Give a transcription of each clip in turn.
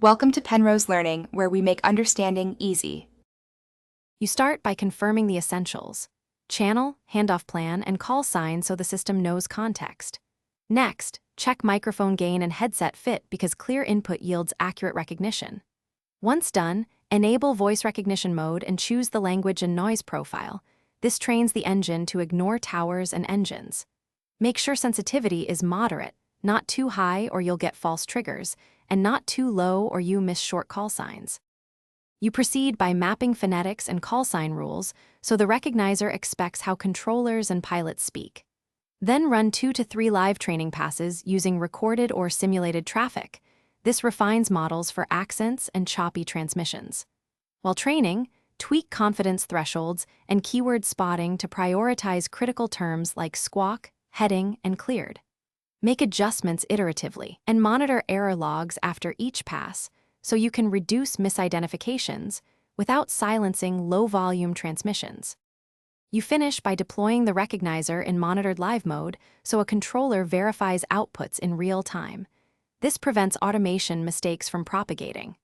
Welcome to Penrose Learning, where we make understanding easy. You start by confirming the essentials: channel, handoff plan, and call sign so the system knows context. Next, check microphone gain and headset fit because clear input yields accurate recognition. Once done, enable voice recognition mode and choose the language and noise profile. This trains the engine to ignore towers and engines. Make sure sensitivity is moderate, not too high or you'll get false triggers, and not too low or you miss short call signs. You proceed by mapping phonetics and call sign rules so the recognizer expects how controllers and pilots speak. Then run 2 to 3 live training passes using recorded or simulated traffic. This refines models for accents and choppy transmissions. While training, tweak confidence thresholds and keyword spotting to prioritize critical terms like squawk, heading, and cleared. Make adjustments iteratively and monitor error logs after each pass so you can reduce misidentifications without silencing low-volume transmissions. You finish by deploying the recognizer in monitored live mode so a controller verifies outputs in real time. This prevents automation mistakes from propagating.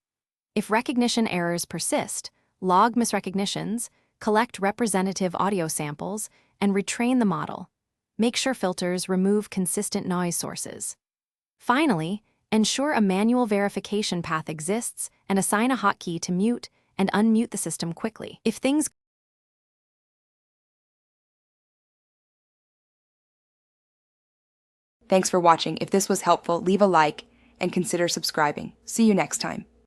If recognition errors persist, log misrecognitions, collect representative audio samples, and retrain the model. Make sure filters remove consistent noise sources. Finally, ensure a manual verification path exists and assign a hotkey to mute and unmute the system quickly. Thanks for watching. If this was helpful, leave a like and consider subscribing. See you next time.